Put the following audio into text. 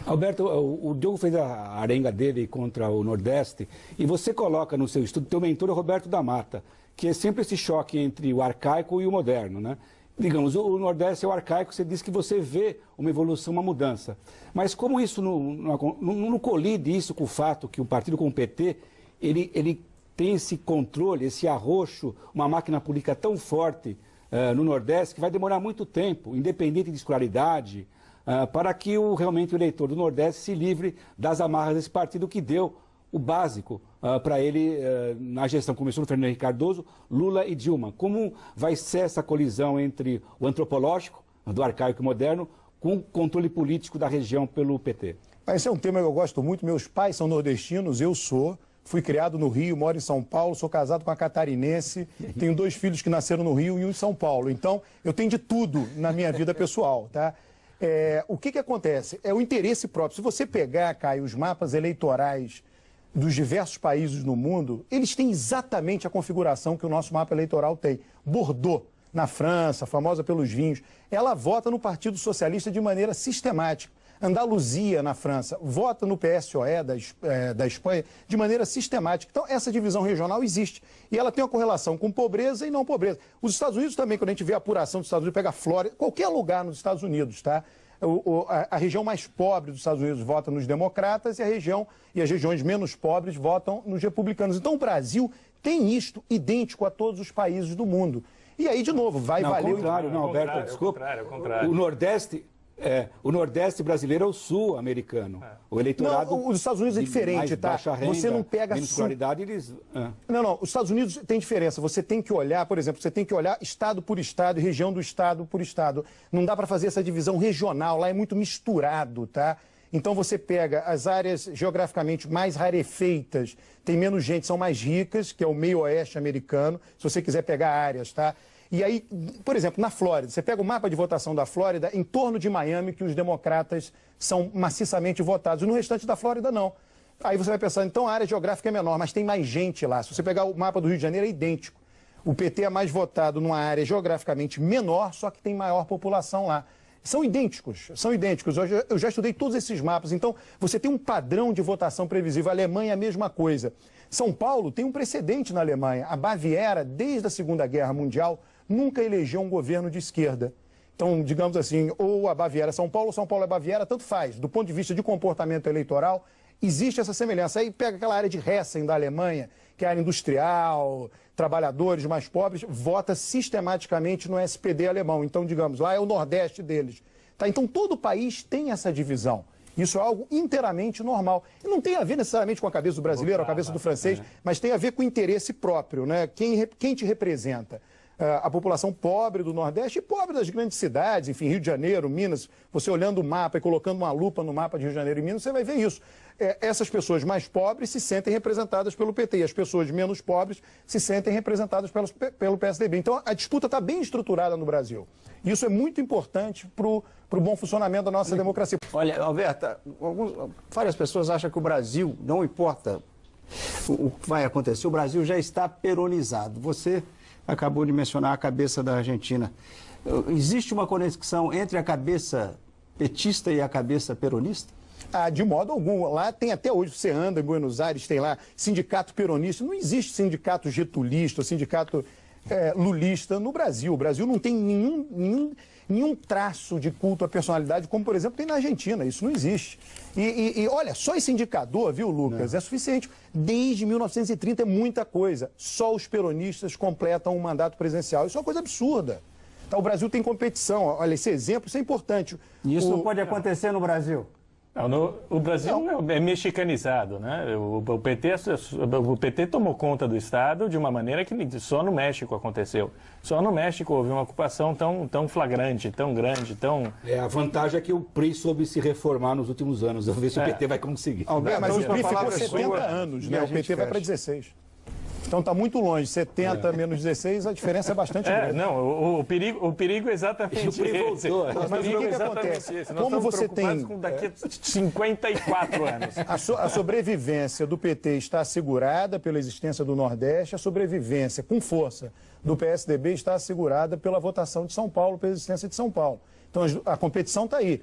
Alberto, o Diogo fez a arenga dele contra o Nordeste e você coloca no seu estudo, teu mentor é o Roberto da Mata, que é sempre esse choque entre o arcaico e o moderno, né? Digamos, o Nordeste é o arcaico, você diz que você vê uma evolução, uma mudança. Mas como isso não colide isso com o fato que o partido com o PT, ele tem esse controle, esse arroxo, uma máquina política tão forte no Nordeste, que vai demorar muito tempo, independente de escolaridade, para que realmente o eleitor do Nordeste se livre das amarras desse partido que deu o básico para ele na gestão. Começou no Fernando Henrique Cardoso, Lula e Dilma. Como vai ser essa colisão entre o antropológico, do arcaico e moderno, com o controle político da região pelo PT? Esse é um tema que eu gosto muito. Meus pais são nordestinos, eu sou. Fui criado no Rio, moro em São Paulo, sou casado com uma catarinense, tenho 2 filhos que nasceram no Rio e um em São Paulo. Então, eu tenho de tudo na minha vida pessoal, tá? O que acontece? É o interesse próprio. Se você pegar, Caio, os mapas eleitorais dos diversos países no mundo, eles têm exatamente a configuração que o nosso mapa eleitoral tem. Bordeaux, na França, famosa pelos vinhos, ela vota no Partido Socialista de maneira sistemática. Andaluzia, na França, vota no PSOE da Espanha de maneira sistemática. Então, essa divisão regional existe. E ela tem uma correlação com pobreza e não pobreza. Os Estados Unidos também, quando a gente vê a apuração dos Estados Unidos, pega a Flórida, qualquer lugar nos Estados Unidos, tá? A região mais pobre dos Estados Unidos vota nos democratas e as regiões menos pobres votam nos republicanos. Então, o Brasil tem isto idêntico a todos os países do mundo. E aí, de novo, vai valer... Ao contrário, não, Alberto, desculpa. O Nordeste brasileiro é o sul-americano. O eleitorado... Não, os Estados Unidos é diferente, tá? Renda, você não pega... menos escolaridade, eles... Não, os Estados Unidos tem diferença. Você tem que olhar, por exemplo, você tem que olhar estado por estado, região do estado por estado. Não dá para fazer essa divisão regional, lá é muito misturado, tá? Então você pega as áreas geograficamente mais rarefeitas, tem menos gente, são mais ricas, que é o meio oeste americano, se você quiser pegar áreas, tá? E aí, por exemplo, na Flórida, você pega o mapa de votação da Flórida, em torno de Miami, que os democratas são maciçamente votados. No restante da Flórida, não. Aí você vai pensar, então a área geográfica é menor, mas tem mais gente lá. Se você pegar o mapa do Rio de Janeiro, é idêntico. O PT é mais votado numa área geograficamente menor, só que tem maior população lá. São idênticos, são idênticos. Eu já estudei todos esses mapas. Então, você tem um padrão de votação previsível. A Alemanha é a mesma coisa. São Paulo tem um precedente na Alemanha. A Baviera, desde a Segunda Guerra Mundial, nunca elegeu um governo de esquerda. Então, digamos assim, ou a Baviera é São Paulo, ou São Paulo é Baviera, tanto faz. Do ponto de vista de comportamento eleitoral, existe essa semelhança. Aí pega aquela área de Hessen da Alemanha, que é a área industrial, trabalhadores mais pobres, vota sistematicamente no SPD alemão. Então, digamos, lá é o Nordeste deles. Tá? Então, todo o país tem essa divisão. Isso é algo inteiramente normal. E não tem a ver necessariamente com a cabeça do brasileiro, a cabeça do francês, mas tem a ver com o interesse próprio, né? Quem te representa? A população pobre do Nordeste e pobre das grandes cidades, enfim, Rio de Janeiro, Minas, você olhando o mapa e colocando uma lupa no mapa de Rio de Janeiro e Minas, você vai ver isso. Essas pessoas mais pobres se sentem representadas pelo PT e as pessoas menos pobres se sentem representadas pelo PSDB. Então, a disputa está bem estruturada no Brasil. Isso é muito importante para o bom funcionamento da nossa democracia. Olha, Alberto, várias pessoas acham que o Brasil, não importa o que vai acontecer, o Brasil já está peronizado. Você acabou de mencionar a cabeça da Argentina. Existe uma conexão entre a cabeça petista e a cabeça peronista? De modo algum. Lá tem até hoje, você anda em Buenos Aires, tem lá sindicato peronista. Não existe sindicato getulista, sindicato lulista no Brasil. O Brasil não tem nenhum traço de culto à personalidade, como, por exemplo, tem na Argentina. Isso não existe. E olha, só esse indicador, viu, Lucas, é suficiente. Desde 1930 é muita coisa. Só os peronistas completam um mandato presidencial. Isso é uma coisa absurda. Tá, o Brasil tem competição. Olha, esse exemplo, isso é importante. Isso não pode acontecer no Brasil? Não, o Brasil é mexicanizado, né? O PT tomou conta do Estado de uma maneira que só no México aconteceu. Só no México houve uma ocupação tão flagrante, tão grande, tão... A vantagem é que o PRI soube se reformar nos últimos anos. Vamos ver se o PT vai conseguir. Mas o PRI ficou 70 anos, né? O PT vai para 16. Então está muito longe, 70 menos 16, a diferença é bastante grande. Não, o perigo é exatamente esse. Mas o que acontece? Como você tem... com daqui a 54 anos. A sobrevivência do PT está assegurada pela existência do Nordeste, a sobrevivência com força do PSDB está assegurada pela votação de São Paulo, pela existência de São Paulo. Então a competição está aí.